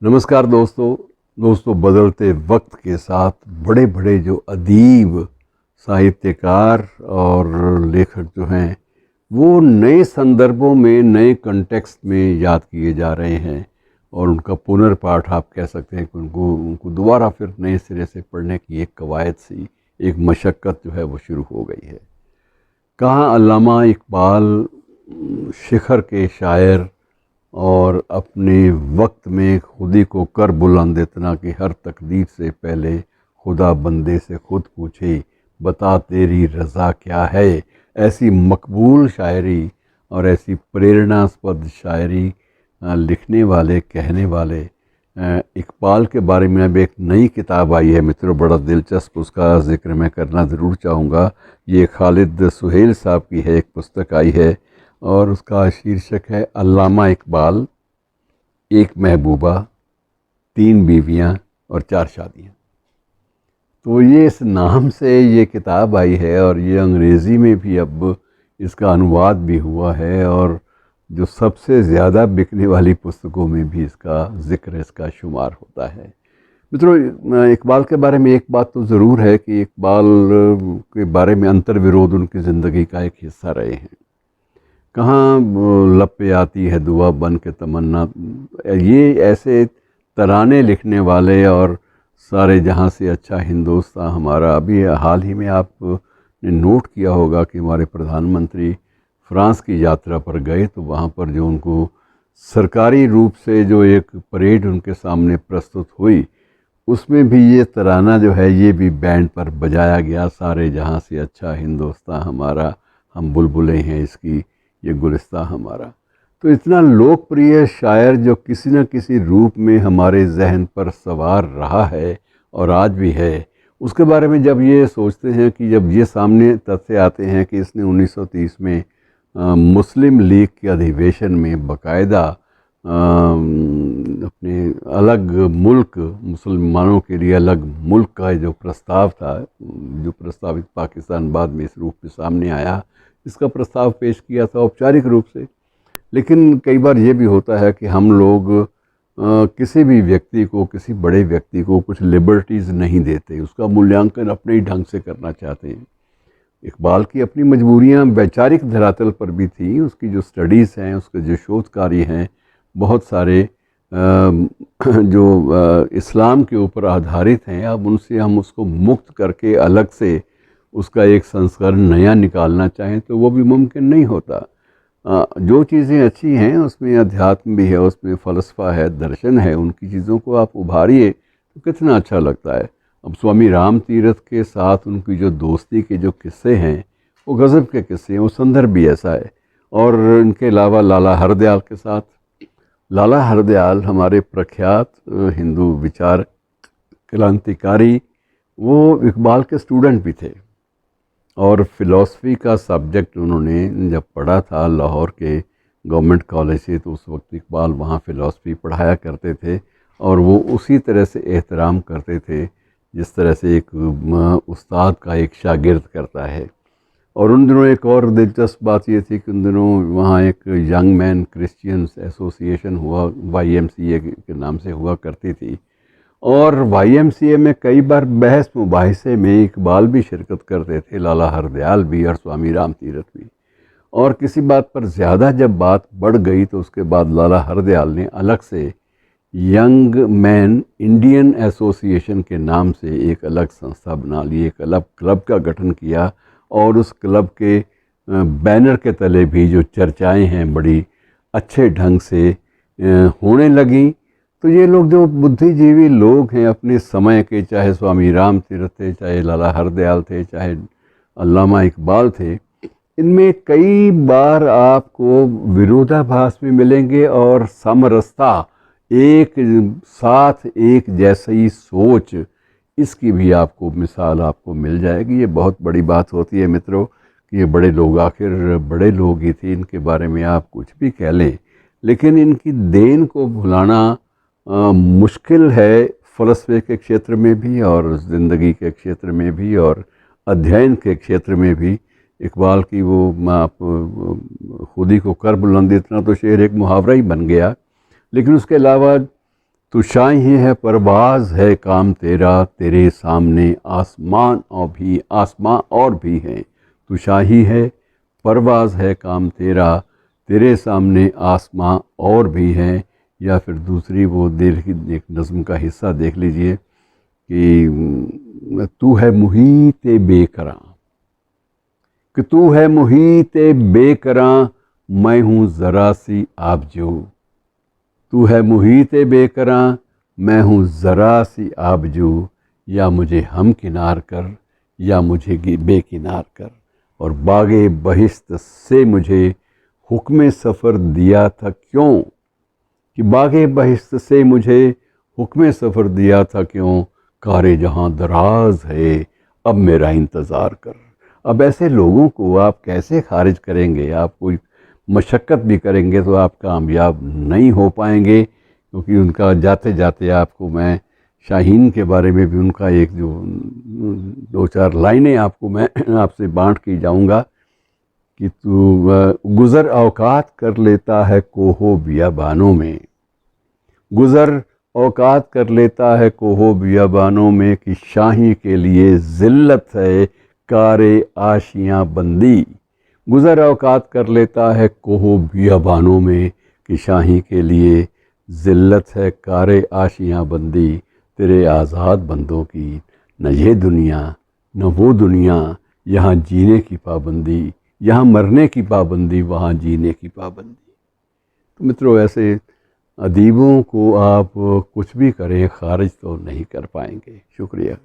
नमस्कार दोस्तों बदलते वक्त के साथ बड़े बड़े जो अदीब साहित्यकार और लेखक जो हैं वो नए संदर्भों में नए कॉन्टेक्स्ट में याद किए जा रहे हैं और उनका पुनर्पाठ आप कह सकते हैं कि उनको उनको दोबारा फिर नए सिरे से पढ़ने की एक कवायद सी एक मशक्क़त जो है वो शुरू हो गई है। कहाँ अल्लामा इकबाल शिखर के शायर और अपने वक्त में खुदी को कर बुलंद इतना कि हर तकदीर से पहले खुदा बंदे से खुद पूछे बता तेरी रज़ा क्या है। ऐसी मकबूल शायरी और ऐसी प्रेरणास्पद शायरी लिखने वाले कहने वाले इकबाल के बारे में अब एक नई किताब आई है मित्रों, बड़ा दिलचस्प, उसका ज़िक्र मैं करना ज़रूर चाहूँगा। ये खालिद सुहेल साहब की है, एक पुस्तक आई है और उसका शीर्षक है अल्लामा इकबाल, एक महबूबा, 3 बीवियाँ और 4 शादियाँ। तो ये इस नाम से ये किताब आई है और ये अंग्रेज़ी में भी अब इसका अनुवाद भी हुआ है और जो सबसे ज़्यादा बिकने वाली पुस्तकों में भी इसका ज़िक्र, इसका शुमार होता है। मित्रों, इकबाल के बारे में एक बात तो ज़रूर है कि इकबाल के बारे में अंतर्विरोध उनकी ज़िंदगी का एक हिस्सा रहे हैं। कहाँ लब पे आती है दुआ बन के तमन्ना, ये ऐसे तराने लिखने वाले और सारे जहाँ से अच्छा हिंदुस्तान हमारा। अभी हाल ही में आपने नोट किया होगा कि हमारे प्रधानमंत्री फ्रांस की यात्रा पर गए तो वहाँ पर जो उनको सरकारी रूप से जो एक परेड उनके सामने प्रस्तुत हुई उसमें भी ये तराना जो है ये भी बैंड पर बजाया गया, सारे जहाँ से अच्छा हिंदुस्तान हमारा, हम बुलबुलें हैं इसकी, ये गुलिस्तान हमारा। तो इतना लोकप्रिय शायर जो किसी न किसी रूप में हमारे जहन पर सवार रहा है और आज भी है, उसके बारे में जब ये सोचते हैं कि जब ये सामने तथ्य आते हैं कि इसने 1930 में मुस्लिम लीग के अधिवेशन में बाकायदा अपने अलग मुल्क, मुसलमानों के लिए अलग मुल्क का जो प्रस्ताव था, जो प्रस्तावित पाकिस्तान बाद में इस रूप में सामने आया, इसका प्रस्ताव पेश किया था औपचारिक रूप से। लेकिन कई बार ये भी होता है कि हम लोग किसी भी व्यक्ति को, किसी बड़े व्यक्ति को कुछ लिबर्टीज़ नहीं देते, उसका मूल्यांकन अपने ही ढंग से करना चाहते हैं। इकबाल की अपनी मजबूरियां वैचारिक धरातल पर भी थी, उसकी जो स्टडीज़ हैं, उसके जो शोध कार्य हैं, बहुत सारे जो इस्लाम के ऊपर आधारित हैं, अब उनसे हम उसको मुक्त करके अलग से उसका एक संस्करण नया निकालना चाहें तो वो भी मुमकिन नहीं होता। जो चीज़ें अच्छी हैं उसमें अध्यात्म भी है, उसमें फ़लसफ़ा है, दर्शन है, उनकी चीज़ों को आप उभारिए तो कितना अच्छा लगता है। अब स्वामी राम तीरथ के साथ उनकी जो दोस्ती के जो किस्से हैं वो गज़ब के किस्से हैं, वो संदर्भ भी ऐसा है। और इनके अलावा लाला हरदयाल के साथ, लाला हरदयाल हमारे प्रख्यात हिंदू विचार क्रांतिकारी, वो इकबाल के स्टूडेंट भी थे और फ़िलासफ़ी का सब्जेक्ट उन्होंने जब पढ़ा था लाहौर के गवर्नमेंट कॉलेज से, तो उस वक्त इकबाल वहाँ फ़िलासफ़ी पढ़ाया करते थे और वो उसी तरह से एहतराम करते थे जिस तरह से एक उस्ताद का एक शागिर्द करता है। और उन दिनों एक और दिलचस्प बात ये थी कि उन दिनों वहाँ एक यंग मैन क्रिश्चियंस एसोसिएशन हुआ, YMCA के नाम से हुआ करती थी और YMCA में कई बार बहस मुबाहिसे में इकबाल भी शिरकत करते थे, लाला हरदयाल भी और स्वामी राम तीरथ भी। और किसी बात पर ज़्यादा जब बात बढ़ गई तो उसके बाद लाला हरदयाल ने अलग से यंग मैन इंडियन एसोसिएशन के नाम से एक अलग संस्था बना ली, एक अलग क्लब का गठन किया और उस क्लब के बैनर के तले भी जो चर्चाएं हैं बड़ी अच्छे ढंग से होने लगीं। तो ये लोग जो बुद्धिजीवी लोग हैं अपने समय के, चाहे स्वामी राम तीरथ थे, चाहे लाला हरदयाल थे, चाहे अल्लामा इकबाल थे, इनमें कई बार आपको विरोधाभास भी मिलेंगे और समरसता, एक साथ एक जैसी सोच, इसकी भी आपको मिसाल आपको मिल जाएगी। ये बहुत बड़ी बात होती है मित्रों कि ये बड़े लोग आखिर बड़े लोग ही थे, इनके बारे में आप कुछ भी कह लें, लेकिन इनकी देन को भुलाना मुश्किल है, फ़लसफ़े के क्षेत्र में भी और ज़िंदगी के क्षेत्र में भी और अध्ययन के क्षेत्र में भी। इकबाल की वो आप खुदी को कर बुलंद इतना तो शेर एक मुहावरा ही बन गया, लेकिन उसके अलावा तू शाही है परवाज़ है काम तेरा, तेरे सामने आसमां और भी हैं। तू शाही है परवाज़ है काम तेरा, तेरे सामने आसमां और भी हैं। या फिर दूसरी वो एक नज़्म का हिस्सा देख लीजिए कि तू है मुहीत बेकरां, कि तू है मुहीत बेकरां, मैं हूँ ज़रा सी आबजू। तू है मुहीत बेकरां, मैं हूँ ज़रा सी आबजू। या मुझे हम किनार कर, या मुझे बेकिनार कर। और बागे बहिश्त से मुझे हुक्म सफ़र दिया था क्यों, कि बागे बहिश्त से मुझे हुक्म सफ़र दिया था क्यों। कारे जहाँ दराज है अब मेरा इंतज़ार कर। अब ऐसे लोगों को आप कैसे खारिज करेंगे? आप कोई मशक्क़त भी करेंगे तो आप कामयाब नहीं हो पाएंगे, क्योंकि उनका जाते जाते आपको मैं शाहीन के बारे में भी उनका एक जो 2-4 लाइनें आपको मैं आपसे बांट के जाऊंगा कि तू गुज़र औकात कर लेता है कोहो बियाबानों में, गुज़र औकात कर लेता है कोहो बियाबानों में, कि शाही के लिए ज़िल्लत है कारे आशियाँ बंदी। गुज़र औकात कर लेता है कोहो बियाबानों में, कि शाही के लिए ज़िल्लत है कारे आशियाँ बंदी। तेरे आज़ाद बंदों की न ये दुनिया न वो दुनिया, यहाँ जीने की पाबंदी, यहाँ मरने की पाबंदी, वहाँ जीने की पाबंदी। तो मित्रों, ऐसे अदीबों को आप कुछ भी करें खारिज तो नहीं कर पाएंगे। शुक्रिया।